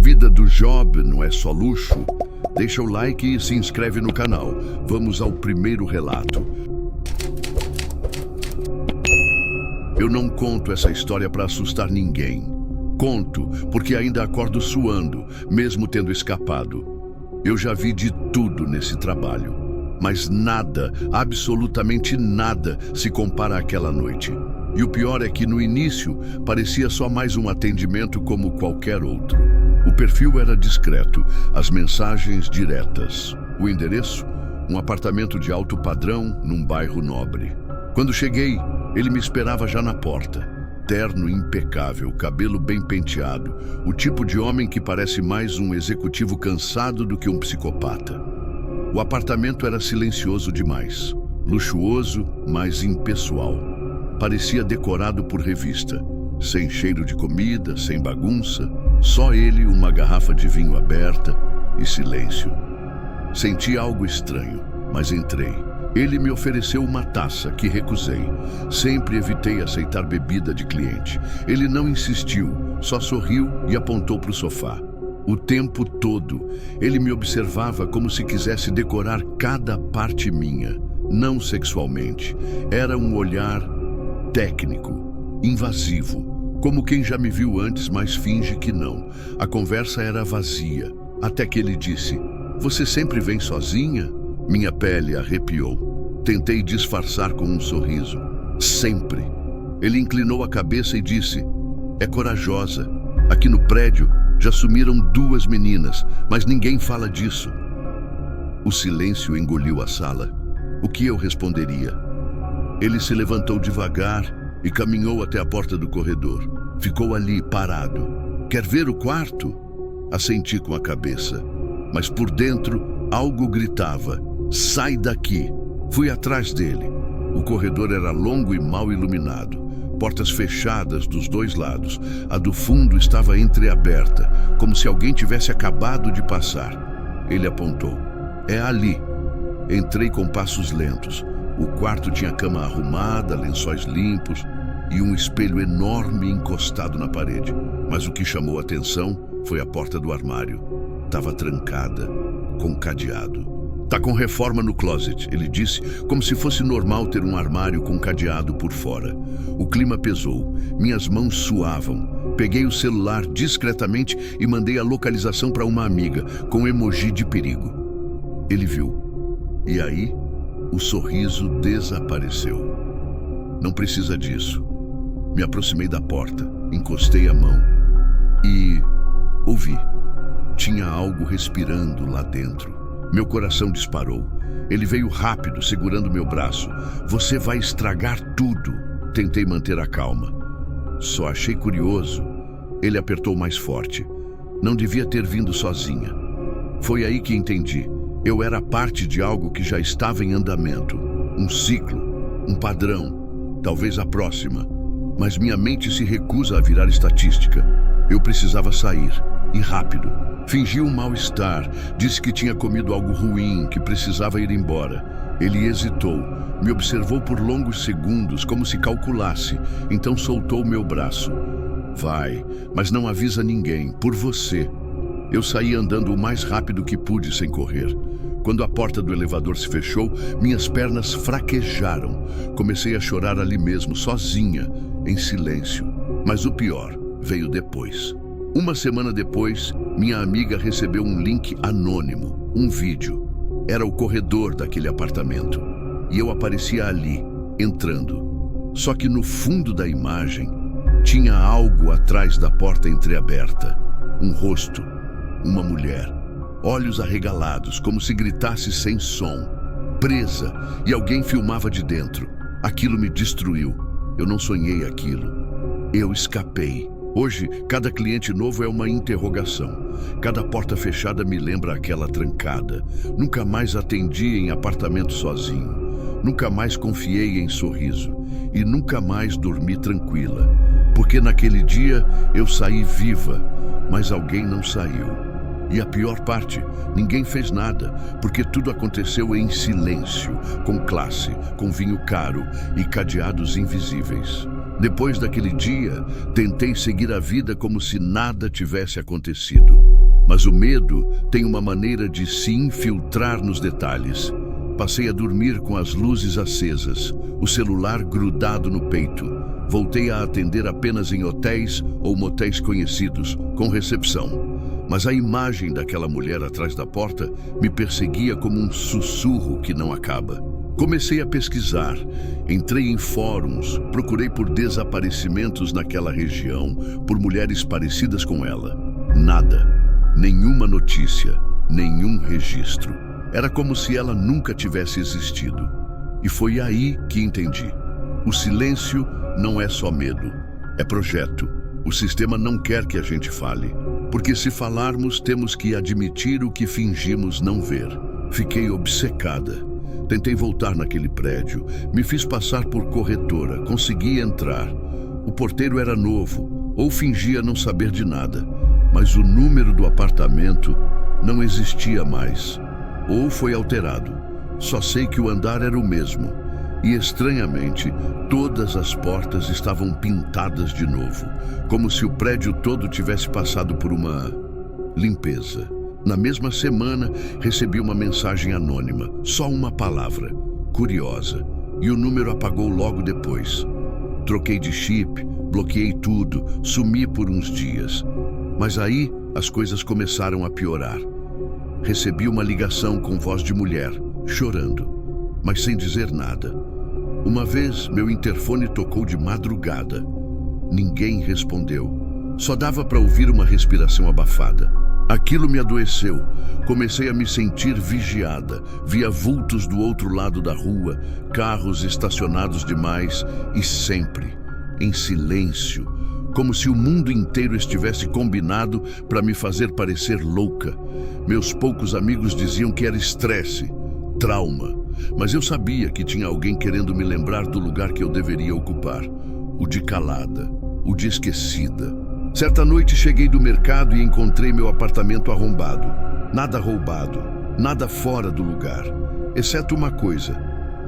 Vida do Job não é só luxo? Deixa o like e se inscreve no canal. Vamos ao primeiro relato. Eu não conto essa história para assustar ninguém. Conto porque ainda acordo suando, mesmo tendo escapado. Eu já vi de tudo nesse trabalho, mas nada, absolutamente nada, se compara àquela noite. E o pior é que no início parecia só mais um atendimento como qualquer outro. O perfil era discreto, as mensagens diretas. O endereço? Um apartamento de alto padrão num bairro nobre. Quando cheguei, ele me esperava já na porta. Terno impecável, cabelo bem penteado. O tipo de homem que parece mais um executivo cansado do que um psicopata. O apartamento era silencioso demais. Luxuoso, mas impessoal. Parecia decorado por revista. Sem cheiro de comida, sem bagunça. Só ele, uma garrafa de vinho aberta e silêncio. Senti algo estranho, mas entrei. Ele me ofereceu uma taça, que recusei. Sempre evitei aceitar bebida de cliente. Ele não insistiu, só sorriu e apontou para o sofá. O tempo todo, ele me observava como se quisesse decorar cada parte minha. Não sexualmente. Era um olhar técnico, invasivo. Como quem já me viu antes, mas finge que não. A conversa era vazia, até que ele disse: "Você sempre vem sozinha?" Minha pele arrepiou. Tentei disfarçar com um sorriso. Sempre. Ele inclinou a cabeça e disse: "É corajosa. Aqui no prédio já sumiram 2 meninas, mas ninguém fala disso." O silêncio engoliu a sala. O que eu responderia? Ele se levantou devagar e caminhou até a porta do corredor. Ficou ali, parado. "Quer ver o quarto?" Assenti com a cabeça. Mas por dentro, algo gritava: "Sai daqui!" Fui atrás dele. O corredor era longo e mal iluminado. Portas fechadas dos 2 lados. A do fundo estava entreaberta, como se alguém tivesse acabado de passar. Ele apontou: "É ali." Entrei com passos lentos. O quarto tinha cama arrumada, lençóis limpos e um espelho enorme encostado na parede. Mas o que chamou a atenção foi a porta do armário. Estava trancada, com cadeado. "Tá com reforma no closet", ele disse, como se fosse normal ter um armário com cadeado por fora. O clima pesou, minhas mãos suavam. Peguei o celular discretamente e mandei a localização para uma amiga, com emoji de perigo. Ele viu. E aí, o sorriso desapareceu. "Não precisa disso." Me aproximei da porta, encostei a mão e ouvi. Tinha algo respirando lá dentro. Meu coração disparou. Ele veio rápido, segurando meu braço. "Você vai estragar tudo." Tentei manter a calma. Só achei curioso. Ele apertou mais forte. Não devia ter vindo sozinha. Foi aí que entendi. Eu era parte de algo que já estava em andamento. Um ciclo, um padrão, talvez a próxima. Mas minha mente se recusa a virar estatística. Eu precisava sair, e rápido. Fingi um mal-estar, disse que tinha comido algo ruim, que precisava ir embora. Ele hesitou, me observou por longos segundos, como se calculasse, então soltou meu braço. "Vai, mas não avisa ninguém, por você." Eu saí andando o mais rápido que pude sem correr. Quando a porta do elevador se fechou, minhas pernas fraquejaram. Comecei a chorar ali mesmo, sozinha, em silêncio. Mas o pior veio depois. Uma semana depois, minha amiga recebeu um link anônimo, um vídeo. Era o corredor daquele apartamento. E eu aparecia ali, entrando. Só que no fundo da imagem, tinha algo atrás da porta entreaberta. Um rosto, uma mulher. Olhos arregalados, como se gritasse sem som. Presa, e alguém filmava de dentro. Aquilo me destruiu. Eu não sonhei aquilo. Eu escapei. Hoje, cada cliente novo é uma interrogação. Cada porta fechada me lembra aquela trancada. Nunca mais atendi em apartamento sozinho. Nunca mais confiei em sorriso. E nunca mais dormi tranquila. Porque naquele dia eu saí viva, mas alguém não saiu. E a pior parte, ninguém fez nada, porque tudo aconteceu em silêncio, com classe, com vinho caro e cadeados invisíveis. Depois daquele dia, tentei seguir a vida como se nada tivesse acontecido. Mas o medo tem uma maneira de se infiltrar nos detalhes. Passei a dormir com as luzes acesas, o celular grudado no peito. Voltei a atender apenas em hotéis ou motéis conhecidos, com recepção. Mas a imagem daquela mulher atrás da porta me perseguia como um sussurro que não acaba. Comecei a pesquisar, entrei em fóruns, procurei por desaparecimentos naquela região, por mulheres parecidas com ela. Nada, nenhuma notícia, nenhum registro. Era como se ela nunca tivesse existido. E foi aí que entendi. O silêncio não é só medo, é projeto. O sistema não quer que a gente fale, porque se falarmos, temos que admitir o que fingimos não ver. Fiquei obcecada. Tentei voltar naquele prédio, me fiz passar por corretora, consegui entrar. O porteiro era novo, ou fingia não saber de nada, mas o número do apartamento não existia mais, ou foi alterado. Só sei que o andar era o mesmo, e estranhamente, todas as portas estavam pintadas de novo, como se o prédio todo tivesse passado por uma limpeza. Na mesma semana, recebi uma mensagem anônima, só uma palavra, curiosa, e o número apagou logo depois. Troquei de chip, bloqueei tudo, sumi por uns dias. Mas aí, as coisas começaram a piorar. Recebi uma ligação com voz de mulher, chorando, mas sem dizer nada. Uma vez, meu interfone tocou de madrugada. Ninguém respondeu. Só dava para ouvir uma respiração abafada. Aquilo me adoeceu. Comecei a me sentir vigiada. Via vultos do outro lado da rua, carros estacionados demais e sempre em silêncio, como se o mundo inteiro estivesse combinado para me fazer parecer louca. Meus poucos amigos diziam que era estresse, trauma, mas eu sabia que tinha alguém querendo me lembrar do lugar que eu deveria ocupar, o de calada, o de esquecida. Certa noite cheguei do mercado e encontrei meu apartamento arrombado. Nada roubado, nada fora do lugar, exceto uma coisa.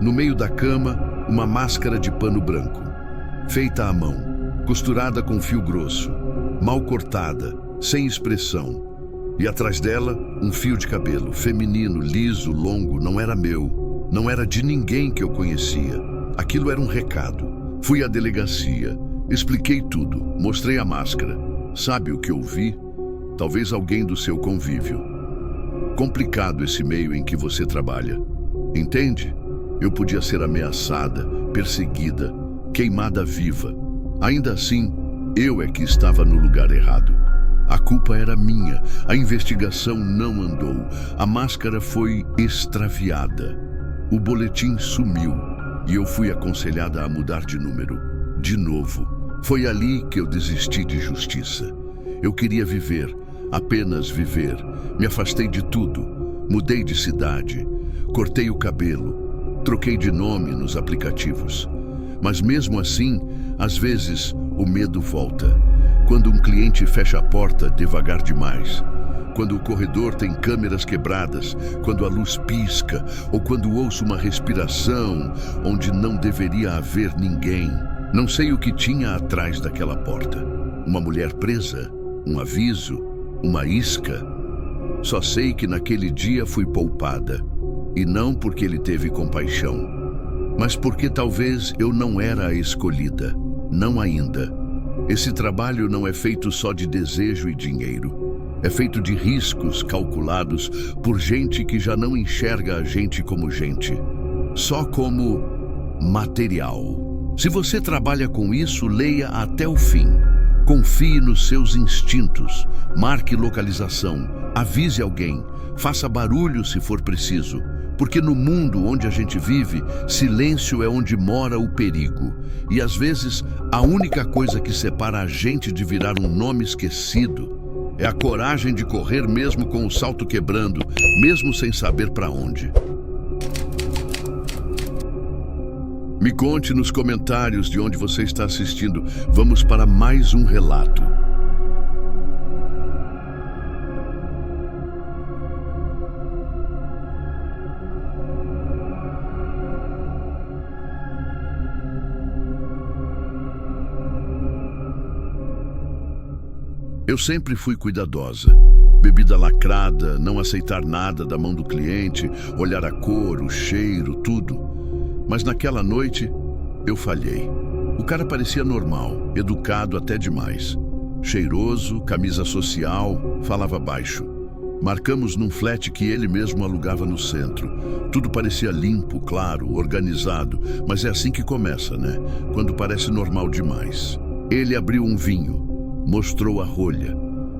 No meio da cama, uma máscara de pano branco, feita à mão, costurada com fio grosso, mal cortada, sem expressão. E atrás dela, um fio de cabelo, feminino, liso, longo, não era meu, não era de ninguém que eu conhecia. Aquilo era um recado. Fui à delegacia. Expliquei tudo, mostrei a máscara. Sabe o que eu vi? Talvez alguém do seu convívio. Complicado esse meio em que você trabalha. Entende? Eu podia ser ameaçada, perseguida, queimada viva. Ainda assim, eu é que estava no lugar errado. A culpa era minha, a investigação não andou, a máscara foi extraviada. O boletim sumiu e eu fui aconselhada a mudar de número, de novo. Foi ali que eu desisti de justiça. Eu queria viver, apenas viver. Me afastei de tudo, mudei de cidade, cortei o cabelo, troquei de nome nos aplicativos. Mas mesmo assim, às vezes, o medo volta. Quando um cliente fecha a porta devagar demais, quando o corredor tem câmeras quebradas, quando a luz pisca, ou quando ouço uma respiração onde não deveria haver ninguém. Não sei o que tinha atrás daquela porta. Uma mulher presa, um aviso, uma isca. Só sei que naquele dia fui poupada. E não porque ele teve compaixão, mas porque talvez eu não era a escolhida. Não ainda. Esse trabalho não é feito só de desejo e dinheiro. É feito de riscos calculados por gente que já não enxerga a gente como gente, só como material. Se você trabalha com isso, leia até o fim. Confie nos seus instintos. Marque localização. Avise alguém. Faça barulho se for preciso. Porque no mundo onde a gente vive, silêncio é onde mora o perigo. E às vezes, a única coisa que separa a gente de virar um nome esquecido é a coragem de correr mesmo com o salto quebrando, mesmo sem saber para onde. Me conte nos comentários de onde você está assistindo. Vamos para mais um relato. Eu sempre fui cuidadosa. Bebida lacrada, não aceitar nada da mão do cliente, olhar a cor, o cheiro, tudo. Mas naquela noite, eu falhei. O cara parecia normal, educado até demais. Cheiroso, camisa social, falava baixo. Marcamos num flat que ele mesmo alugava no centro. Tudo parecia limpo, claro, organizado, mas é assim que começa, né? Quando parece normal demais. Ele abriu um vinho, mostrou a rolha.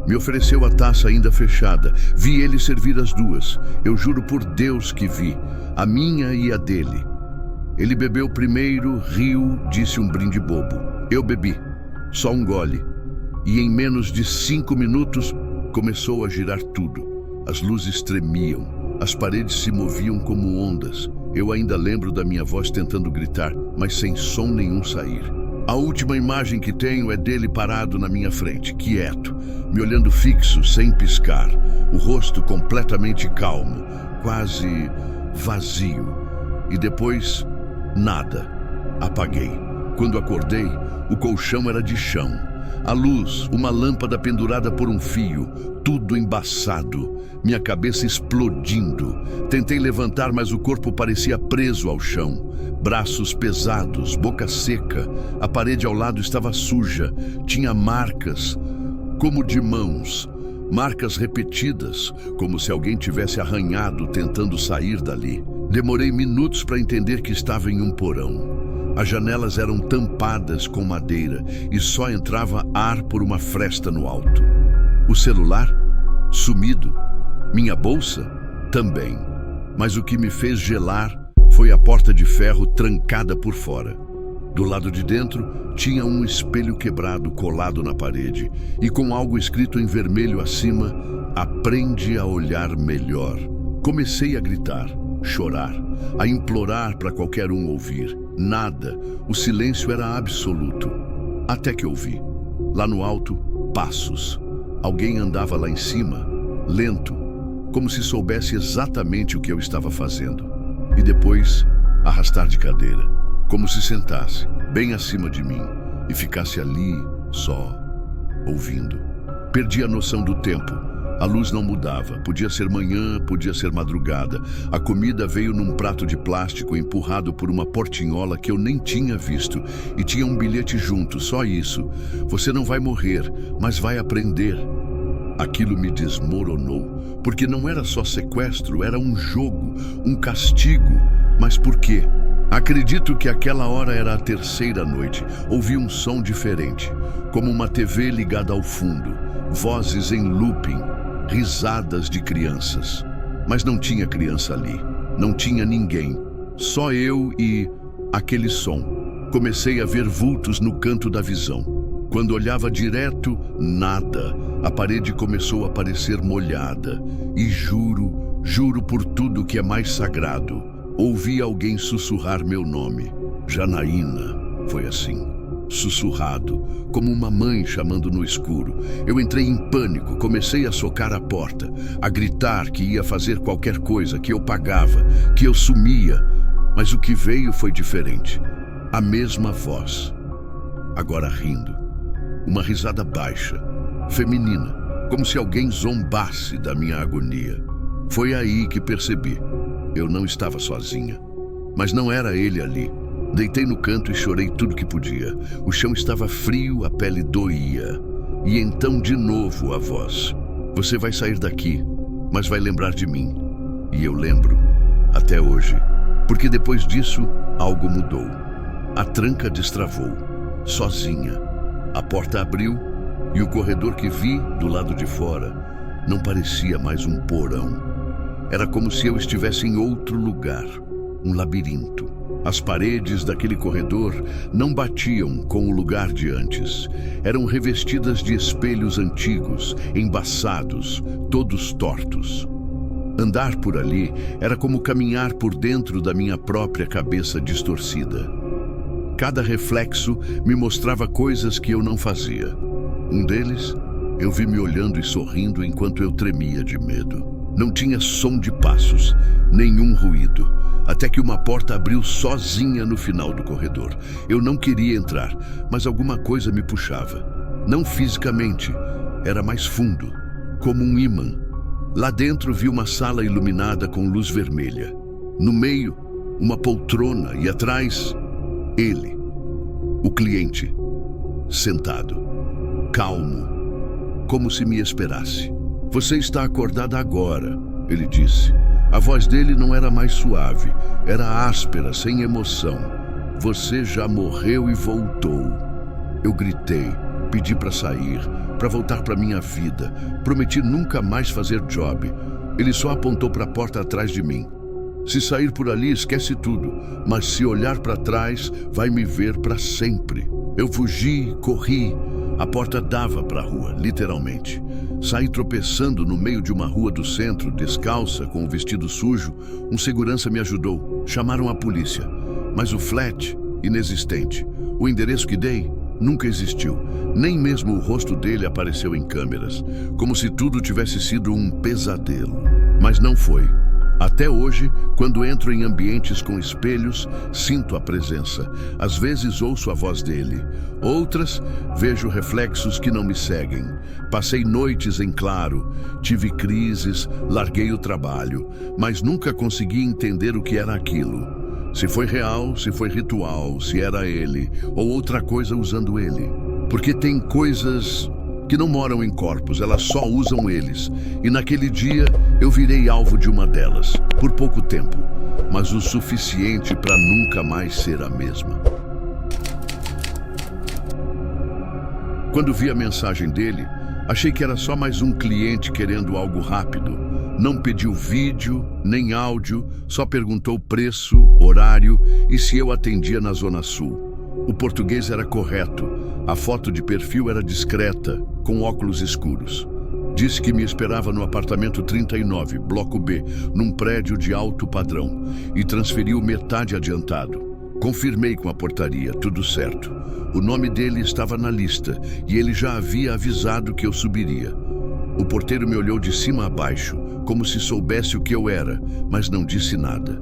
Me ofereceu a taça ainda fechada. Vi ele servir as duas. Eu juro por Deus que vi. A minha e a dele. Ele bebeu primeiro, riu, disse um brinde bobo. Eu bebi. Só um gole. E em menos de 5 minutos, começou a girar tudo. As luzes tremiam. As paredes se moviam como ondas. Eu ainda lembro da minha voz tentando gritar, mas sem som nenhum sair. A última imagem que tenho é dele parado na minha frente, quieto, me olhando fixo, sem piscar, o rosto completamente calmo, quase vazio. E depois, nada. Apaguei. Quando acordei, o colchão era de chão. A luz, uma lâmpada pendurada por um fio, tudo embaçado, minha cabeça explodindo. Tentei levantar, mas o corpo parecia preso ao chão. Braços pesados, boca seca, a parede ao lado estava suja, tinha marcas, como de mãos, marcas repetidas, como se alguém tivesse arranhado tentando sair dali. Demorei minutos para entender que estava em um porão. As janelas eram tampadas com madeira e só entrava ar por uma fresta no alto. O celular? Sumido. Minha bolsa? Também. Mas o que me fez gelar foi a porta de ferro trancada por fora. Do lado de dentro, tinha um espelho quebrado colado na parede e com algo escrito em vermelho acima: aprende a olhar melhor. Comecei a gritar, chorar, a implorar para qualquer um ouvir. Nada, o silêncio era absoluto. Até que ouvi. Lá no alto, passos. Alguém andava lá em cima, lento, como se soubesse exatamente o que eu estava fazendo. E depois, arrastar de cadeira, como se sentasse, bem acima de mim, e ficasse ali, só, ouvindo. Perdi a noção do tempo. A luz não mudava. Podia ser manhã, podia ser madrugada. A comida veio num prato de plástico empurrado por uma portinhola que eu nem tinha visto. E tinha um bilhete junto, só isso. Você não vai morrer, mas vai aprender. Aquilo me desmoronou, porque não era só sequestro, era um jogo, um castigo. Mas por quê? Acredito que aquela hora era a terceira noite. Ouvi um som diferente, como uma TV ligada ao fundo, vozes em looping, risadas de crianças. Mas não tinha criança ali, não tinha ninguém, só eu e aquele som. Comecei a ver vultos no canto da visão. Quando olhava direto, nada. A parede começou a parecer molhada. E juro por tudo que é mais sagrado, ouvi alguém sussurrar meu nome. Janaína. Foi assim. Sussurrado, como uma mãe chamando no escuro. Eu entrei em pânico, comecei a socar a porta, a gritar que ia fazer qualquer coisa, que eu pagava, que eu sumia. Mas o que veio foi diferente. A mesma voz. Agora rindo. Uma risada baixa, feminina, como se alguém zombasse da minha agonia. Foi aí que percebi. Eu não estava sozinha. Mas não era ele ali. Deitei no canto e chorei tudo que podia. O chão estava frio, a pele doía. E então de novo a voz. Você vai sair daqui, mas vai lembrar de mim. E eu lembro, até hoje. Porque depois disso, algo mudou. A tranca destravou, sozinha. A porta abriu e o corredor que vi do lado de fora não parecia mais um porão. Era como se eu estivesse em outro lugar, um labirinto. As paredes daquele corredor não batiam com o lugar de antes. Eram revestidas de espelhos antigos, embaçados, todos tortos. Andar por ali era como caminhar por dentro da minha própria cabeça distorcida. Cada reflexo me mostrava coisas que eu não fazia. Um deles, eu vi me olhando e sorrindo enquanto eu tremia de medo. Não tinha som de passos, nenhum ruído, até que uma porta abriu sozinha no final do corredor. Eu não queria entrar, mas alguma coisa me puxava. Não fisicamente, era mais fundo, como um ímã. Lá dentro vi uma sala iluminada com luz vermelha. No meio, uma poltrona e atrás, ele, o cliente, sentado, calmo, como se me esperasse. Você está acordada agora, ele disse. A voz dele não era mais suave, era áspera, sem emoção. Você já morreu e voltou. Eu gritei, pedi para sair, para voltar para minha vida. Prometi nunca mais fazer job. Ele só apontou para a porta atrás de mim. Se sair por ali, esquece tudo, mas se olhar para trás, vai me ver para sempre. Eu fugi, corri. A porta dava para a rua, literalmente. Saí tropeçando no meio de uma rua do centro, descalça, com o vestido sujo. Um segurança me ajudou. Chamaram a polícia. Mas o flat, inexistente. O endereço que dei, nunca existiu. Nem mesmo o rosto dele apareceu em câmeras. Como se tudo tivesse sido um pesadelo. Mas não foi. Até hoje, quando entro em ambientes com espelhos, sinto a presença. Às vezes ouço a voz dele. Outras, vejo reflexos que não me seguem. Passei noites em claro, tive crises, larguei o trabalho, mas nunca consegui entender o que era aquilo. Se foi real, se foi ritual, se era ele, ou outra coisa usando ele. Porque tem coisas que não moram em corpos, elas só usam eles. E naquele dia eu virei alvo de uma delas, por pouco tempo, mas o suficiente para nunca mais ser a mesma. Quando vi a mensagem dele, achei que era só mais um cliente querendo algo rápido. Não pediu vídeo, nem áudio, só perguntou preço, horário e se eu atendia na Zona Sul. O português era correto, a foto de perfil era discreta, com óculos escuros. Disse que me esperava no apartamento 39, bloco B, num prédio de alto padrão, e transferiu metade adiantado. Confirmei com a portaria, tudo certo. O nome dele estava na lista e ele já havia avisado que eu subiria. O porteiro me olhou de cima a baixo, como se soubesse o que eu era, mas não disse nada.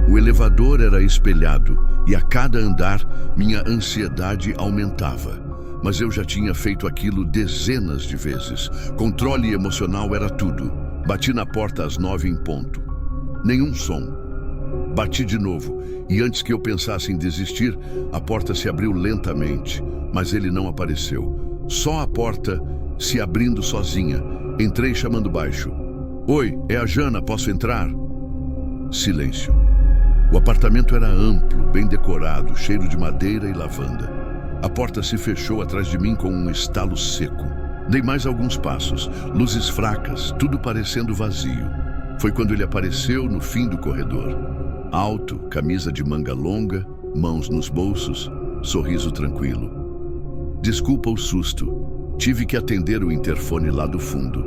O elevador era espelhado e a cada andar minha ansiedade aumentava. Mas eu já tinha feito aquilo dezenas de vezes. Controle emocional era tudo. Bati na porta às 9 em ponto. Nenhum som. Bati de novo e antes que eu pensasse em desistir, a porta se abriu lentamente, mas ele não apareceu. Só a porta se abrindo sozinha. Entrei chamando baixo. Oi, é a Jana, posso entrar? Silêncio. O apartamento era amplo, bem decorado, cheiro de madeira e lavanda. A porta se fechou atrás de mim com um estalo seco. Dei mais alguns passos, luzes fracas, tudo parecendo vazio. Foi quando ele apareceu no fim do corredor. Alto, camisa de manga longa, mãos nos bolsos, sorriso tranquilo. Desculpa o susto. Tive que atender o interfone lá do fundo.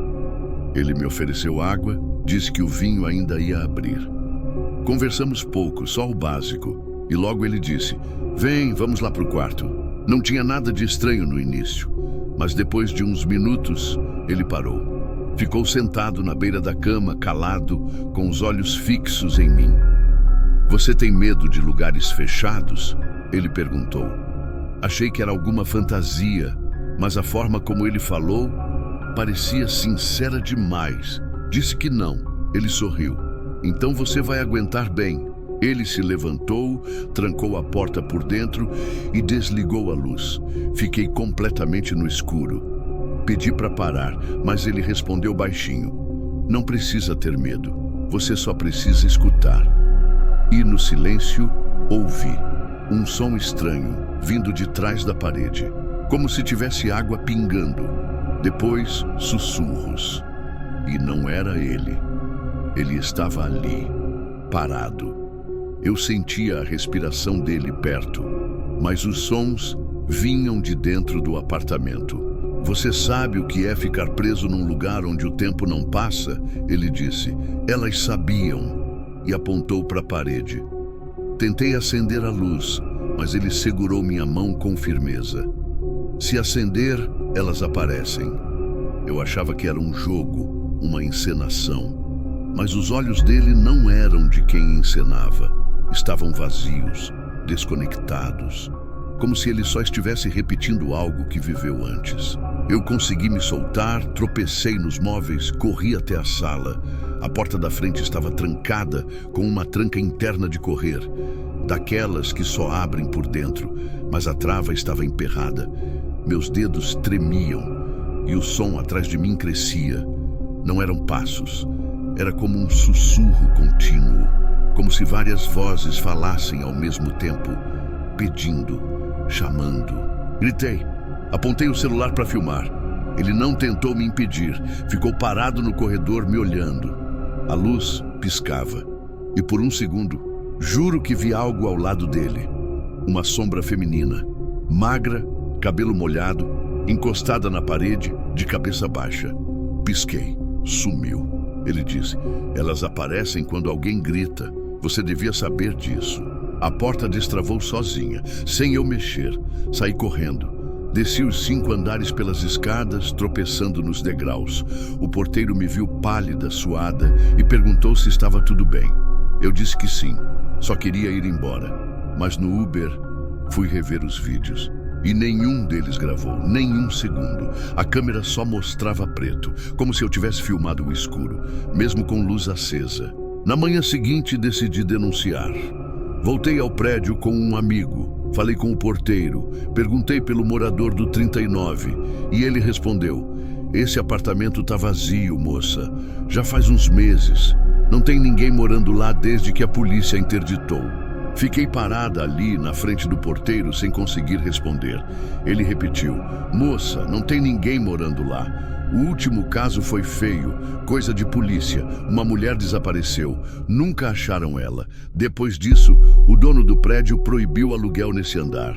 Ele me ofereceu água, disse que o vinho ainda ia abrir. Conversamos pouco, só o básico. E logo ele disse, vem, vamos lá pro quarto. Não tinha nada de estranho no início, mas depois de uns minutos, ele parou. Ficou sentado na beira da cama, calado, com os olhos fixos em mim. Você tem medo de lugares fechados? Ele perguntou. Achei que era alguma fantasia, mas a forma como ele falou parecia sincera demais. Disse que não. Ele sorriu. Então você vai aguentar bem. Ele se levantou, trancou a porta por dentro e desligou a luz. Fiquei completamente no escuro. Pedi para parar, mas ele respondeu baixinho. Não precisa ter medo. Você só precisa escutar. E no silêncio, ouvi um som estranho vindo de trás da parede, como se tivesse água pingando. Depois, sussurros. E não era ele. Ele estava ali, parado. Eu sentia a respiração dele perto, mas os sons vinham de dentro do apartamento. Você sabe o que é ficar preso num lugar onde o tempo não passa? Ele disse. Elas sabiam. E apontou para a parede. Tentei acender a luz, mas ele segurou minha mão com firmeza. Se acender, elas aparecem. Eu achava que era um jogo, uma encenação. Mas os olhos dele não eram de quem encenava. Estavam vazios, desconectados. como se ele só estivesse repetindo algo que viveu antes. Eu consegui me soltar, tropecei nos móveis, corri até a sala. A porta da frente estava trancada, com uma tranca interna de correr, daquelas que só abrem por dentro, mas a trava estava emperrada. Meus dedos tremiam e o som atrás de mim crescia. Não eram passos, era como um sussurro contínuo, como se várias vozes falassem ao mesmo tempo, pedindo, chamando. Gritei, apontei o celular para filmar. Ele não tentou me impedir, ficou parado no corredor me olhando. A luz piscava e por um segundo, juro que vi algo ao lado dele. Uma sombra feminina, magra, cabelo molhado, encostada na parede, de cabeça baixa. Pisquei, sumiu. Ele disse, elas aparecem quando alguém grita. Você devia saber disso. A porta destravou sozinha, sem eu mexer. Saí correndo. Desci os 5 andares pelas escadas, tropeçando nos degraus. O porteiro me viu pálida, suada, e perguntou se estava tudo bem. Eu disse que sim, só queria ir embora. Mas no Uber, fui rever os vídeos. E nenhum deles gravou, nem um segundo. A câmera só mostrava preto, como se eu tivesse filmado o escuro, mesmo com luz acesa. Na manhã seguinte, decidi denunciar. Voltei ao prédio com um amigo, falei com o porteiro, perguntei pelo morador do 39 e ele respondeu, esse apartamento tá vazio, moça, já faz uns meses, não tem ninguém morando lá desde que a polícia interditou. Fiquei parada ali na frente do porteiro sem conseguir responder. Ele repetiu, moça, não tem ninguém morando lá. O último caso foi feio, coisa de polícia. Uma mulher desapareceu, nunca acharam ela. Depois disso, o dono do prédio proibiu aluguel nesse andar.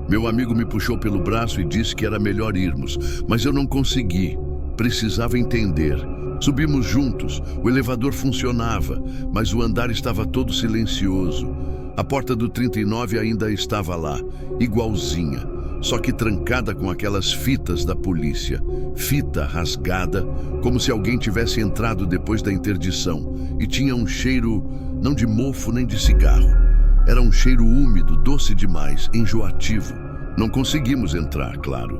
Meu amigo me puxou pelo braço e disse que era melhor irmos, mas eu não consegui. Precisava entender. Subimos juntos, o elevador funcionava, mas o andar estava todo silencioso. A porta do 39 ainda estava lá, igualzinha, só que trancada com aquelas fitas da polícia. Fita rasgada, como se alguém tivesse entrado depois da interdição. E tinha um cheiro, não de mofo nem de cigarro. Era um cheiro úmido, doce demais, enjoativo. Não conseguimos entrar, claro.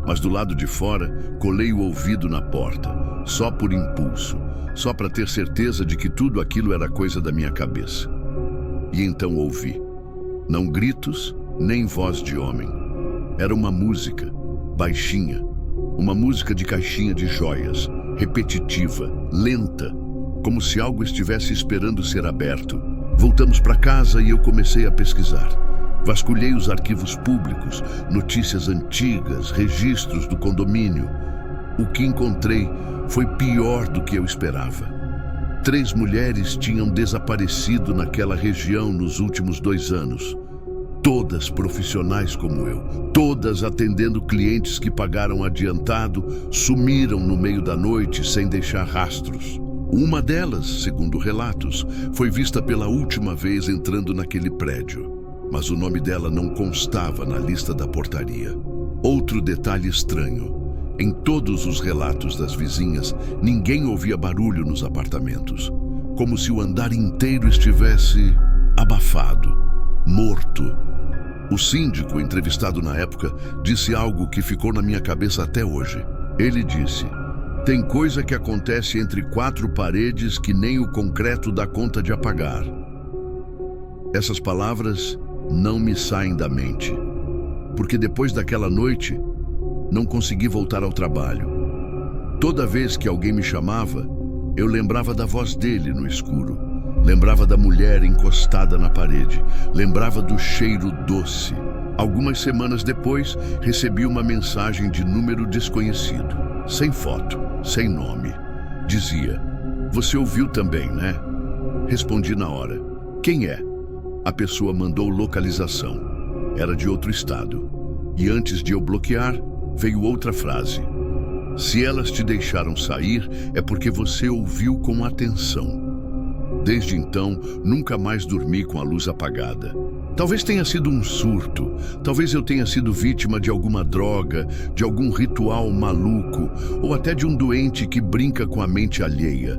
Mas do lado de fora, colei o ouvido na porta, só por impulso, só para ter certeza de que tudo aquilo era coisa da minha cabeça. E então ouvi. Não gritos, nem voz de homem. Era uma música, baixinha, uma música de caixinha de joias, repetitiva, lenta, como se algo estivesse esperando ser aberto. Voltamos para casa e eu comecei a pesquisar. Vasculhei os arquivos públicos, notícias antigas, registros do condomínio. O que encontrei foi pior do que eu esperava. 3 mulheres tinham desaparecido naquela região nos últimos 2 anos. Todas profissionais como eu, todas atendendo clientes que pagaram adiantado, sumiram no meio da noite sem deixar rastros. Uma delas, segundo relatos, foi vista pela última vez entrando naquele prédio, mas o nome dela não constava na lista da portaria. Outro detalhe estranho. Em todos os relatos das vizinhas, ninguém ouvia barulho nos apartamentos, como se o andar inteiro estivesse abafado, morto. O síndico, entrevistado na época, disse algo que ficou na minha cabeça até hoje. Ele disse, tem coisa que acontece entre 4 paredes que nem o concreto dá conta de apagar. Essas palavras não me saem da mente, porque depois daquela noite, não consegui voltar ao trabalho. Toda vez que alguém me chamava, eu lembrava da voz dele no escuro. Lembrava da mulher encostada na parede. Lembrava do cheiro doce. Algumas semanas depois, recebi uma mensagem de número desconhecido. Sem foto, sem nome. Dizia, você ouviu também, né? Respondi na hora. Quem é? A pessoa mandou localização. Era de outro estado. E antes de eu bloquear, veio outra frase. Se elas te deixaram sair, é porque você ouviu com atenção. Desde então, nunca mais dormi com a luz apagada. Talvez tenha sido um surto, talvez eu tenha sido vítima de alguma droga, de algum ritual maluco, ou até de um doente que brinca com a mente alheia.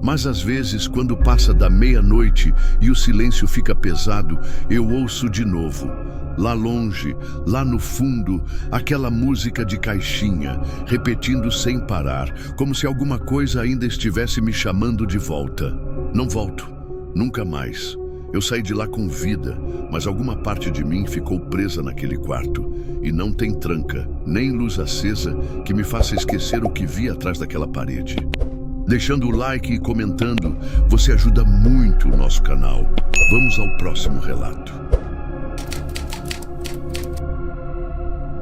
Mas às vezes, quando passa da meia-noite e o silêncio fica pesado, eu ouço de novo. Lá longe, lá no fundo, aquela música de caixinha, repetindo sem parar, como se alguma coisa ainda estivesse me chamando de volta. Não volto, nunca mais. Eu saí de lá com vida, mas alguma parte de mim ficou presa naquele quarto. E não tem tranca, nem luz acesa que me faça esquecer o que vi atrás daquela parede. Deixando o like e comentando, você ajuda muito o nosso canal. Vamos ao próximo relato.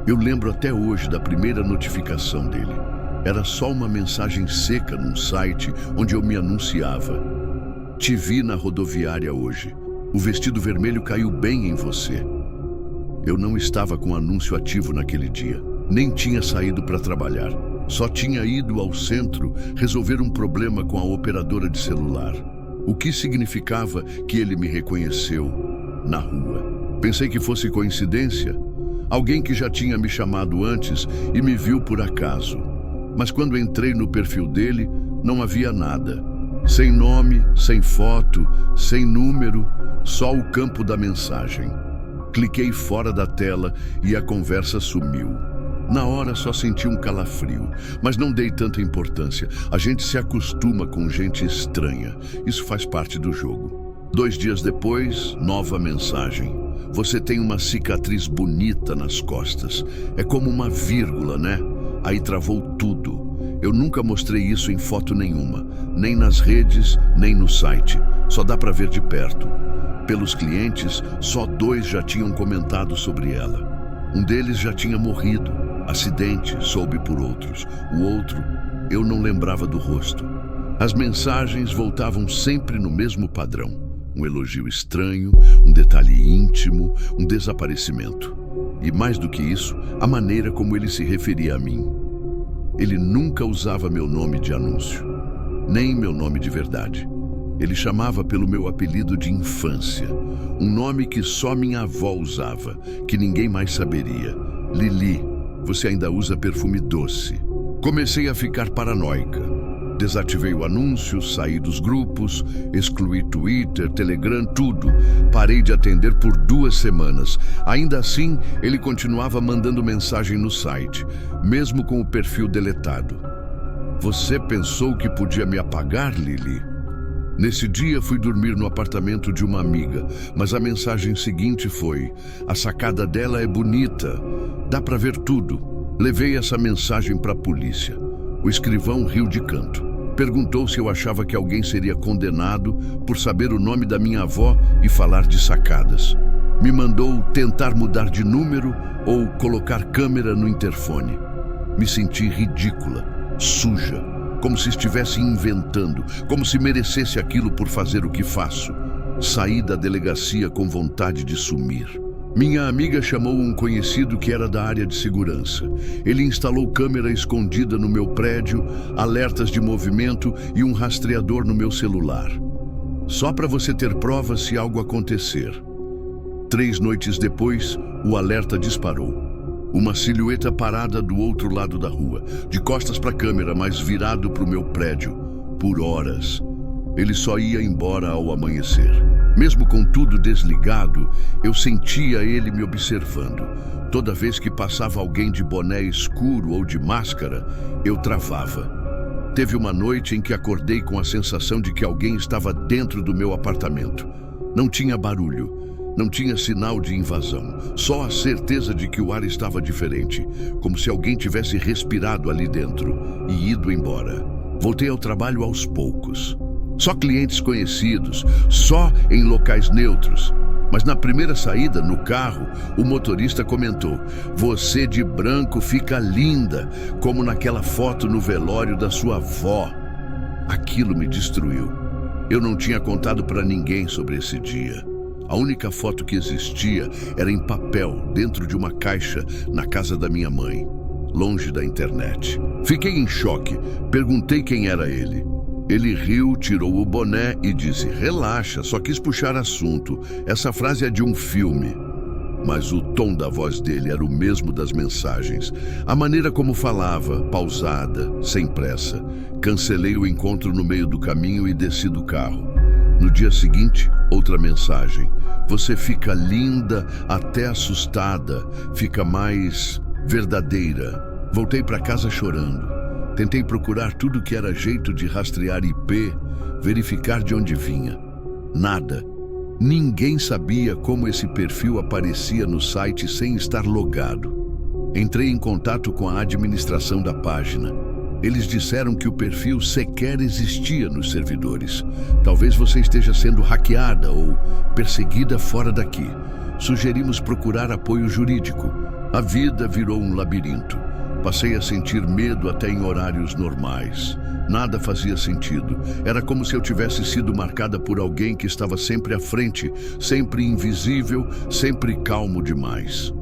Eu lembro até hoje da primeira notificação dele. Era só uma mensagem seca num site onde eu me anunciava. Te vi na rodoviária hoje. O vestido vermelho caiu bem em você. Eu não estava com anúncio ativo naquele dia. Nem tinha saído para trabalhar. Só tinha ido ao centro resolver um problema com a operadora de celular. O que significava que ele me reconheceu na rua. Pensei que fosse coincidência. Alguém que já tinha me chamado antes e me viu por acaso. Mas quando entrei no perfil dele, não havia nada. Sem nome, sem foto, sem número, só o campo da mensagem. Cliquei fora da tela e a conversa sumiu. Na hora só senti um calafrio, mas não dei tanta importância. A gente se acostuma com gente estranha. Isso faz parte do jogo. 2 dias depois, nova mensagem. Você tem uma cicatriz bonita nas costas. É como uma vírgula, né? Aí travou tudo. Eu nunca mostrei isso em foto nenhuma, nem nas redes, nem no site. Só dá para ver de perto. Pelos clientes, só 2 já tinham comentado sobre ela. Um deles já tinha morrido. Acidente, soube por outros. O outro, eu não lembrava do rosto. As mensagens voltavam sempre no mesmo padrão. Um elogio estranho, um detalhe íntimo, um desaparecimento. E mais do que isso, a maneira como ele se referia a mim. Ele nunca usava meu nome de anúncio, nem meu nome de verdade. Ele chamava pelo meu apelido de infância, um nome que só minha avó usava, que ninguém mais saberia. Lili, você ainda usa perfume doce. Comecei a ficar paranoica. Desativei o anúncio, saí dos grupos, excluí Twitter, Telegram, tudo. Parei de atender por 2 semanas. Ainda assim, ele continuava mandando mensagem no site, mesmo com o perfil deletado. Você pensou que podia me apagar, Lili? Nesse dia, fui dormir no apartamento de uma amiga, mas a mensagem seguinte foi: a sacada dela é bonita, dá pra ver tudo. Levei essa mensagem pra polícia. O escrivão riu de canto. Perguntou se eu achava que alguém seria condenado por saber o nome da minha avó e falar de sacadas. Me mandou tentar mudar de número ou colocar câmera no interfone. Me senti ridícula, suja, como se estivesse inventando, como se merecesse aquilo por fazer o que faço. Saí da delegacia com vontade de sumir. Minha amiga chamou um conhecido que era da área de segurança. Ele instalou câmera escondida no meu prédio, alertas de movimento e um rastreador no meu celular. Só para você ter provas se algo acontecer. 3 noites depois, o alerta disparou. Uma silhueta parada do outro lado da rua, de costas para a câmera, mas virado para o meu prédio, por horas. Ele só ia embora ao amanhecer. Mesmo com tudo desligado, eu sentia ele me observando. Toda vez que passava alguém de boné escuro ou de máscara, eu travava. Teve uma noite em que acordei com a sensação de que alguém estava dentro do meu apartamento. Não tinha barulho, não tinha sinal de invasão, só a certeza de que o ar estava diferente, como se alguém tivesse respirado ali dentro e ido embora. Voltei ao trabalho aos poucos. Só clientes conhecidos, só em locais neutros. Mas na primeira saída, no carro, o motorista comentou: você de branco fica linda, como naquela foto no velório da sua avó. Aquilo me destruiu. Eu não tinha contado para ninguém sobre esse dia. A única foto que existia era em papel, dentro de uma caixa, na casa da minha mãe, longe da internet. Fiquei em choque, perguntei quem era ele. Ele riu, tirou o boné e disse: "Relaxa, só quis puxar assunto. Essa frase é de um filme." Mas o tom da voz dele era o mesmo das mensagens. A maneira como falava, pausada, sem pressa. Cancelei o encontro no meio do caminho e desci do carro. No dia seguinte, outra mensagem: "Você fica linda, até assustada, fica mais verdadeira." Voltei para casa chorando. Tentei procurar tudo que era jeito de rastrear IP, verificar de onde vinha. Nada. Ninguém sabia como esse perfil aparecia no site sem estar logado. Entrei em contato com a administração da página. Eles disseram que o perfil sequer existia nos servidores. "Talvez você esteja sendo hackeada ou perseguida fora daqui. Sugerimos procurar apoio jurídico." A vida virou um labirinto. Passei a sentir medo até em horários normais. Nada fazia sentido. Era como se eu tivesse sido marcada por alguém que estava sempre à frente, sempre invisível, sempre calmo demais.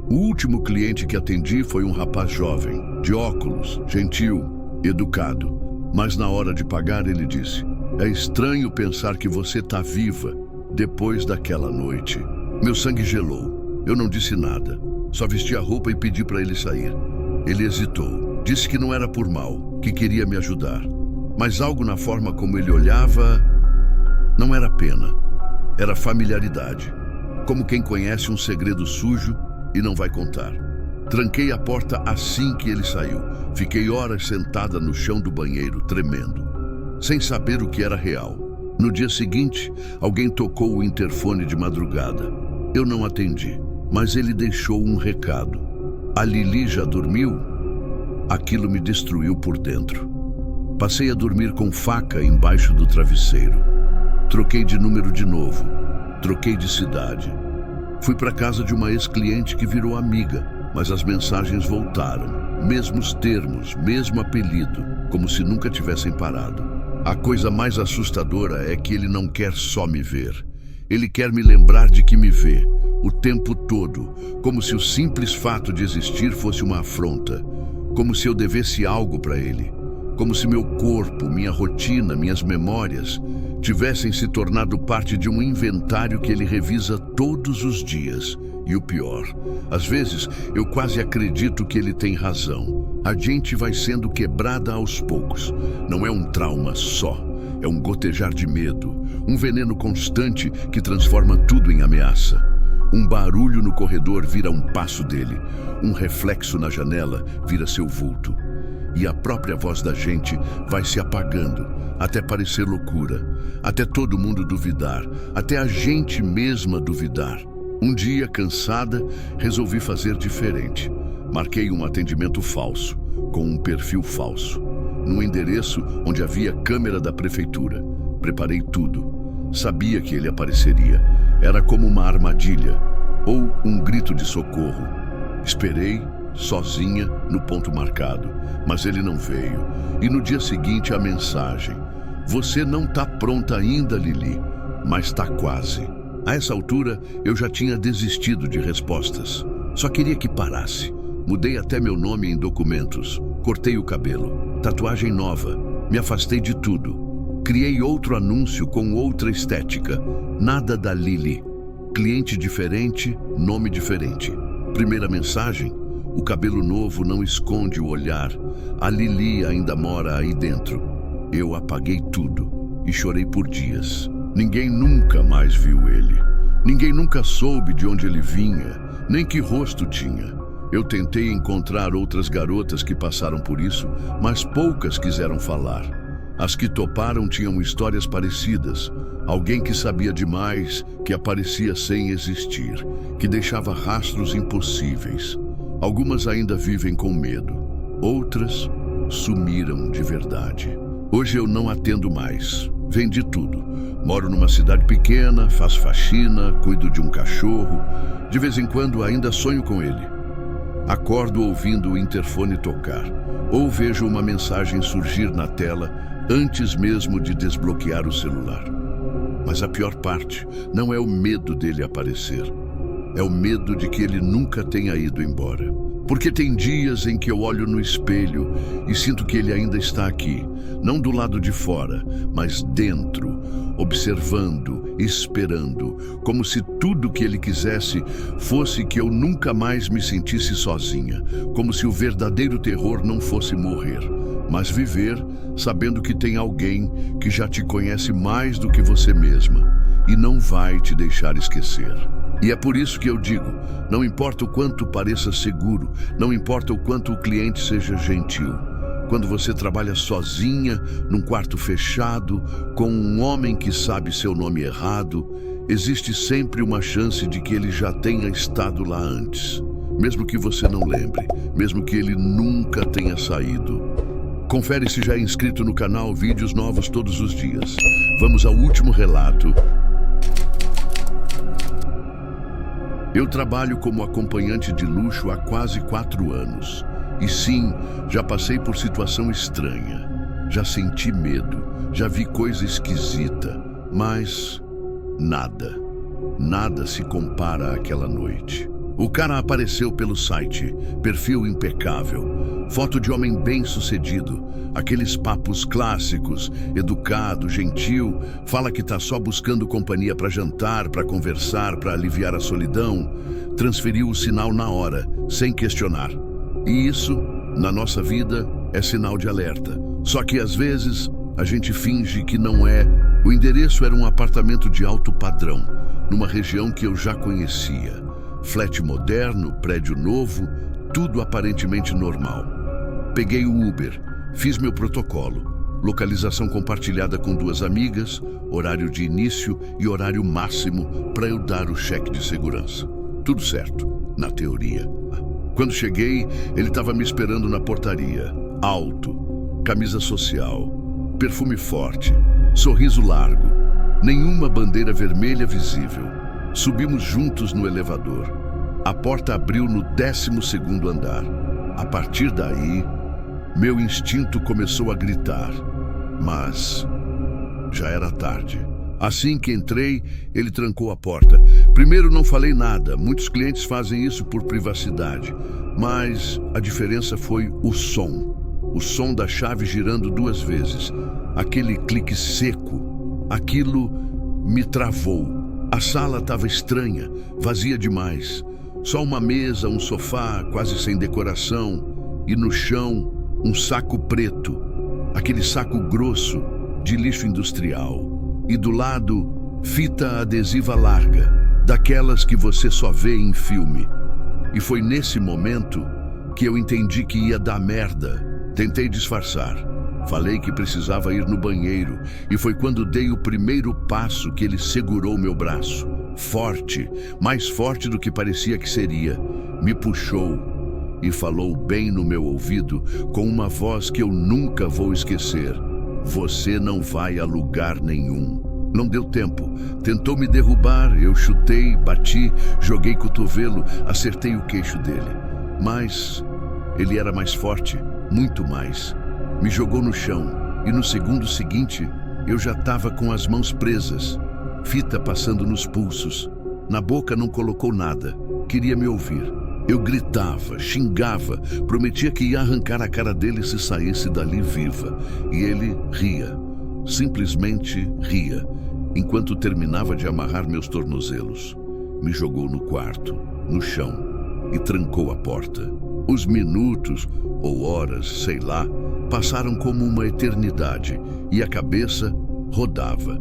O último cliente que atendi foi um rapaz jovem, de óculos, gentil, educado. Mas na hora de pagar ele disse: "É estranho pensar que você está viva depois daquela noite." Meu sangue gelou. Eu não disse nada. Só vesti a roupa e pedi para ele sair. Ele hesitou. Disse que não era por mal, que queria me ajudar. Mas algo na forma como ele olhava não era pena. Era familiaridade. Como quem conhece um segredo sujo e não vai contar. Tranquei a porta assim que ele saiu. Fiquei horas sentada no chão do banheiro, tremendo, sem saber o que era real. No dia seguinte, alguém tocou o interfone de madrugada. Eu não atendi, mas ele deixou um recado. "A Lili já dormiu?" Aquilo me destruiu por dentro. Passei a dormir com faca embaixo do travesseiro. Troquei de número de novo. Troquei de cidade. Fui para casa de uma ex-cliente que virou amiga, mas as mensagens voltaram. Mesmos termos, mesmo apelido, como se nunca tivessem parado. A coisa mais assustadora é que ele não quer só me ver. Ele quer me lembrar de que me vê, o tempo todo, como se o simples fato de existir fosse uma afronta. Como se eu devesse algo para ele. Como se meu corpo, minha rotina, minhas memórias tivessem se tornado parte de um inventário que ele revisa todos os dias. E o pior, às vezes eu quase acredito que ele tem razão. A gente vai sendo quebrada aos poucos. Não é um trauma só. É um gotejar de medo. Um veneno constante que transforma tudo em ameaça. Um barulho no corredor vira um passo dele. Um reflexo na janela vira seu vulto. E a própria voz da gente vai se apagando, até parecer loucura, até todo mundo duvidar, até a gente mesma duvidar. Um dia, cansada, resolvi fazer diferente. Marquei um atendimento falso, com um perfil falso, num endereço onde havia câmera da prefeitura. Preparei tudo. Sabia que ele apareceria. Era como uma armadilha, ou um grito de socorro. Esperei, sozinha, no ponto marcado, mas ele não veio. E no dia seguinte a mensagem: "Você não está pronta ainda, Lili, mas está quase." A essa altura, eu já tinha desistido de respostas. Só queria que parasse. Mudei até meu nome em documentos. Cortei o cabelo. Tatuagem nova. Me afastei de tudo. Criei outro anúncio com outra estética. Nada da Lili. Cliente diferente, nome diferente. Primeira mensagem: "O cabelo novo não esconde o olhar. A Lili ainda mora aí dentro." Eu apaguei tudo e chorei por dias. Ninguém nunca mais viu ele. Ninguém nunca soube de onde ele vinha, nem que rosto tinha. Eu tentei encontrar outras garotas que passaram por isso, mas poucas quiseram falar. As que toparam tinham histórias parecidas. Alguém que sabia demais, que aparecia sem existir, que deixava rastros impossíveis. Algumas ainda vivem com medo. Outras sumiram de verdade. Hoje eu não atendo mais. Vendi tudo. Moro numa cidade pequena, faço faxina, cuido de um cachorro. De vez em quando ainda sonho com ele. Acordo ouvindo o interfone tocar, ou vejo uma mensagem surgir na tela antes mesmo de desbloquear o celular. Mas a pior parte não é o medo dele aparecer. É o medo de que ele nunca tenha ido embora. Porque tem dias em que eu olho no espelho e sinto que ele ainda está aqui, não do lado de fora, mas dentro, observando, esperando, como se tudo que ele quisesse fosse que eu nunca mais me sentisse sozinha, como se o verdadeiro terror não fosse morrer, mas viver sabendo que tem alguém que já te conhece mais do que você mesma e não vai te deixar esquecer. E é por isso que eu digo, não importa o quanto pareça seguro, não importa o quanto o cliente seja gentil. Quando você trabalha sozinha, num quarto fechado, com um homem que sabe seu nome errado, existe sempre uma chance de que ele já tenha estado lá antes. Mesmo que você não lembre, mesmo que ele nunca tenha saído. Confere se já é inscrito no canal, vídeos novos todos os dias. Vamos ao último relato. Eu trabalho como acompanhante de luxo há quase 4 anos. E sim, já passei por situação estranha. Já senti medo, já vi coisa esquisita. Mas nada se compara àquela noite. O cara apareceu pelo site, perfil impecável, foto de homem bem-sucedido, aqueles papos clássicos, educado, gentil, fala que tá só buscando companhia para jantar, para conversar, para aliviar a solidão. Transferiu o sinal na hora, sem questionar. E isso, na nossa vida, é sinal de alerta. Só que às vezes a gente finge que não é. O endereço era um apartamento de alto padrão, numa região que eu já conhecia. Flat moderno, prédio novo, tudo aparentemente normal. Peguei o Uber, fiz meu protocolo, localização compartilhada com 2 amigas, horário de início e horário máximo para eu dar o cheque de segurança. Tudo certo, na teoria. Quando cheguei, ele estava me esperando na portaria, alto, camisa social, perfume forte, sorriso largo, nenhuma bandeira vermelha visível. Subimos juntos no elevador. A porta abriu no 12º andar. A partir daí, meu instinto começou a gritar. Mas já era tarde. Assim que entrei, ele trancou a porta. Primeiro não falei nada. Muitos clientes fazem isso por privacidade. Mas a diferença foi o som. O som da chave girando 2 vezes. Aquele clique seco. Aquilo me travou. A sala estava estranha, vazia demais. Só uma mesa, um sofá, quase sem decoração. E no chão, um saco preto. Aquele saco grosso de lixo industrial. E do lado, fita adesiva larga, daquelas que você só vê em filme. E foi nesse momento que eu entendi que ia dar merda. Tentei disfarçar. Falei que precisava ir no banheiro e foi quando dei o primeiro passo que ele segurou meu braço. Forte, mais forte do que parecia que seria. Me puxou e falou bem no meu ouvido com uma voz que eu nunca vou esquecer. Você não vai a lugar nenhum. Não deu tempo. Tentou me derrubar, eu chutei, bati, joguei cotovelo, acertei o queixo dele. Mas ele era mais forte, muito mais. Me jogou no chão e no segundo seguinte eu já estava com as mãos presas, fita passando nos pulsos. Na boca não colocou nada, queria me ouvir. Eu gritava, xingava, prometia que ia arrancar a cara dele se saísse dali viva. E ele ria, simplesmente ria, enquanto terminava de amarrar meus tornozelos. Me jogou no quarto, no chão, e trancou a porta. Os minutos, ou horas, sei lá, passaram como uma eternidade e a cabeça rodava.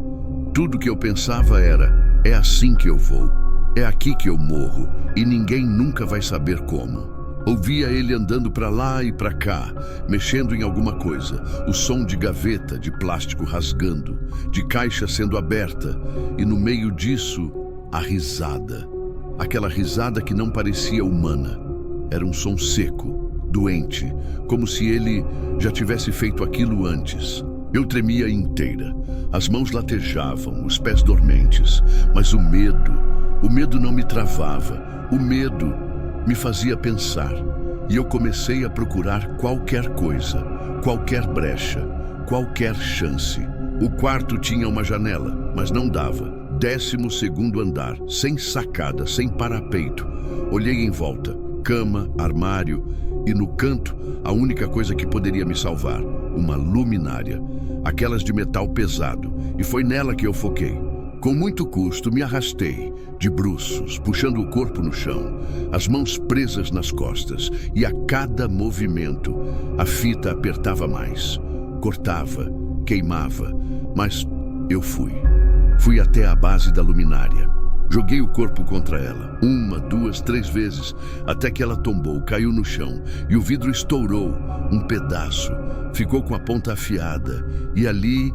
Tudo que eu pensava era, é assim que eu vou, é aqui que eu morro e ninguém nunca vai saber como. Ouvia ele andando para lá e para cá, mexendo em alguma coisa, o som de gaveta de plástico rasgando, de caixa sendo aberta e no meio disso, a risada. Aquela risada que não parecia humana. Era um som seco, doente, como se ele já tivesse feito aquilo antes. Eu tremia inteira, as mãos latejavam, os pés dormentes, mas o medo não me travava, o medo me fazia pensar, e eu comecei a procurar qualquer coisa, qualquer brecha, qualquer chance. O quarto tinha uma janela, mas não dava. 12º andar, sem sacada, sem parapeito. Olhei em volta. cama, armário e no canto a única coisa que poderia me salvar, uma luminária, aquelas de metal pesado, e foi nela que eu foquei. Com muito custo me arrastei, de bruços, puxando o corpo no chão, as mãos presas nas costas, e a cada movimento a fita apertava mais, cortava, queimava, mas eu fui. Fui até a base da luminária. Joguei o corpo contra ela, 1, 2, 3 vezes, até que ela tombou, caiu no chão, e o vidro estourou, um pedaço, ficou com a ponta afiada, e ali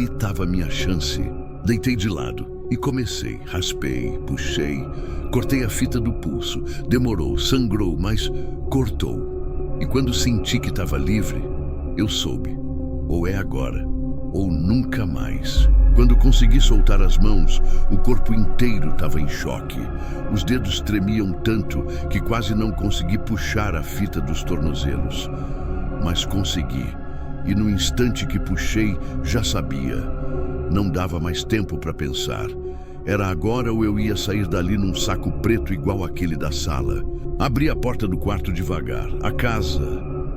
estava a minha chance. Deitei de lado e comecei, raspei, puxei, cortei a fita do pulso, demorou, sangrou, mas cortou. E quando senti que estava livre, eu soube, ou é agora, ou nunca mais. Quando consegui soltar as mãos, o corpo inteiro estava em choque. Os dedos tremiam tanto que quase não consegui puxar a fita dos tornozelos. Mas consegui, e no instante que puxei, já sabia. Não dava mais tempo para pensar. Era agora ou eu ia sair dali num saco preto igual aquele da sala. Abri a porta do quarto devagar. A casa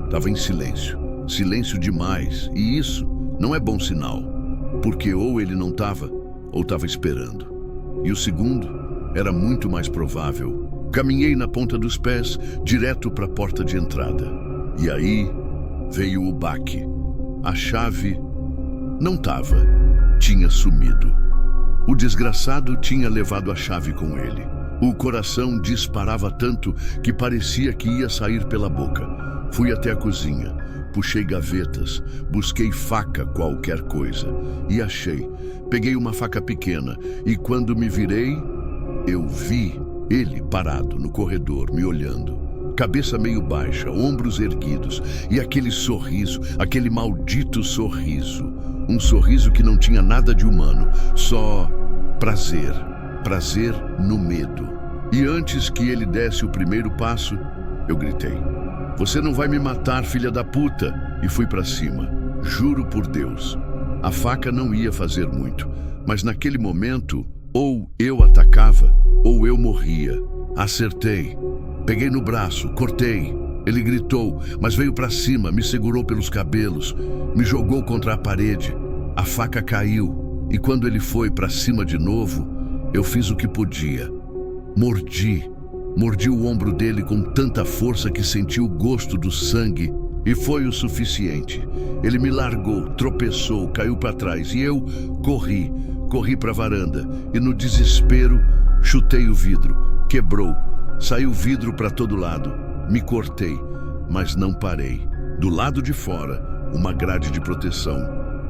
estava em silêncio. Silêncio demais, e isso não é bom sinal. Porque ou ele não estava, ou estava esperando. E o segundo era muito mais provável. Caminhei na ponta dos pés, direto para a porta de entrada. E aí veio o baque. A chave não estava, tinha sumido. O desgraçado tinha levado a chave com ele. O coração disparava tanto que parecia que ia sair pela boca. Fui até a cozinha. Puxei gavetas, busquei faca, qualquer coisa, e achei. Peguei uma faca pequena e quando me virei, eu vi ele parado no corredor, me olhando. Cabeça meio baixa, ombros erguidos e aquele sorriso, aquele maldito sorriso. Um sorriso que não tinha nada de humano, só prazer. Prazer no medo. E antes que ele desse o primeiro passo, eu gritei: "Você não vai me matar, filha da puta!" E fui pra cima. Juro por Deus. A faca não ia fazer muito, mas naquele momento, ou eu atacava, ou eu morria. Acertei. Peguei no braço, cortei. Ele gritou, mas veio pra cima, me segurou pelos cabelos, me jogou contra a parede. A faca caiu, e quando ele foi pra cima de novo, eu fiz o que podia. Mordi. Mordi o ombro dele com tanta força que senti o gosto do sangue e foi o suficiente. Ele me largou, tropeçou, caiu para trás e eu corri para a varanda e no desespero chutei o vidro, quebrou, saiu vidro para todo lado. Me cortei, mas não parei. Do lado de fora, uma grade de proteção.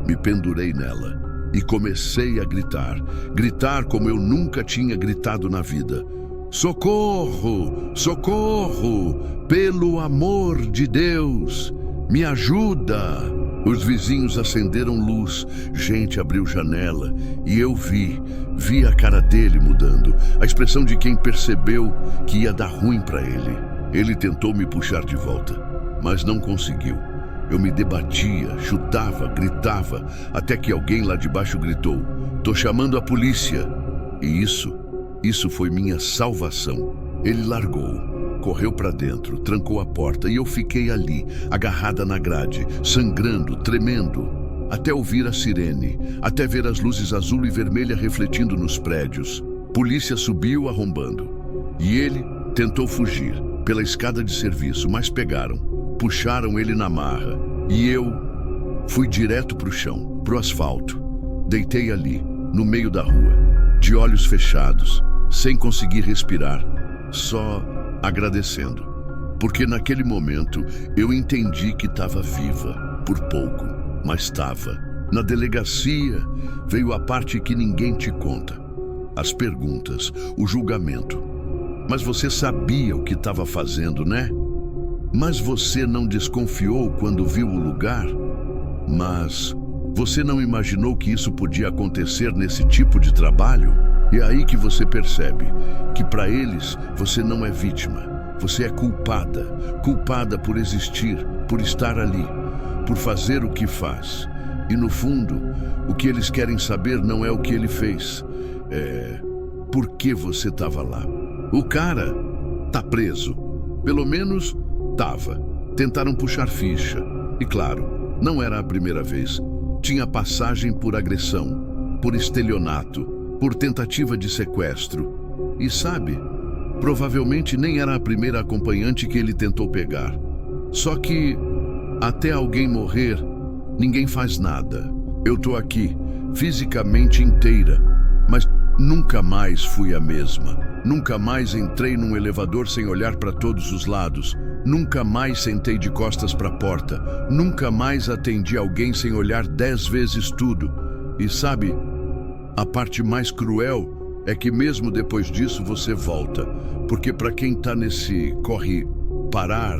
Me pendurei nela e comecei a gritar como eu nunca tinha gritado na vida. Socorro! Socorro! Pelo amor de Deus! Me ajuda! Os vizinhos acenderam luz, gente abriu janela e eu vi a cara dele mudando, a expressão de quem percebeu que ia dar ruim para ele. Ele tentou me puxar de volta, mas não conseguiu. Eu me debatia, chutava, gritava, até que alguém lá de baixo gritou: "Tô chamando a polícia!" E isso foi minha salvação. Ele largou, correu para dentro, trancou a porta e eu fiquei ali, agarrada na grade, sangrando, tremendo, até ouvir a sirene, até ver as luzes azul e vermelha refletindo nos prédios. Polícia subiu arrombando e ele tentou fugir pela escada de serviço, mas pegaram, puxaram ele na marra e eu fui direto pro chão, pro asfalto. Deitei ali, no meio da rua, de olhos fechados, sem conseguir respirar, só agradecendo. Porque naquele momento eu entendi que estava viva, por pouco, mas estava. Na delegacia veio a parte que ninguém te conta. As perguntas, o julgamento. Mas você sabia o que estava fazendo, né? Mas você não desconfiou quando viu o lugar? Mas você não imaginou que isso podia acontecer nesse tipo de trabalho? E é aí que você percebe que para eles você não é vítima, você é culpada, culpada por existir, por estar ali, por fazer o que faz. E no fundo, o que eles querem saber não é o que ele fez, é por que você estava lá. O cara Tá preso. Pelo menos, tava. Tentaram puxar ficha. E claro, não era a primeira vez. Tinha passagem por agressão, por estelionato, por tentativa de sequestro. E sabe, provavelmente nem era a primeira acompanhante que ele tentou pegar. Só que, até alguém morrer, ninguém faz nada. Eu tô aqui, fisicamente inteira, mas nunca mais fui a mesma. Nunca mais entrei num elevador sem olhar para todos os lados. Nunca mais sentei de costas para a porta. Nunca mais atendi alguém sem olhar 10 vezes tudo. E sabe, a parte mais cruel é que mesmo depois disso você volta. Porque para quem tá nesse corre parar,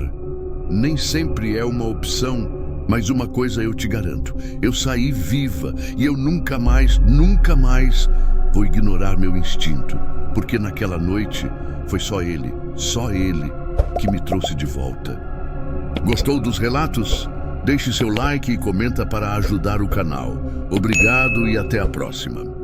nem sempre é uma opção. Mas uma coisa eu te garanto, eu saí viva e eu nunca mais vou ignorar meu instinto. Porque naquela noite foi só ele que me trouxe de volta. Gostou dos relatos? Deixe seu like e comenta para ajudar o canal. Obrigado e até a próxima.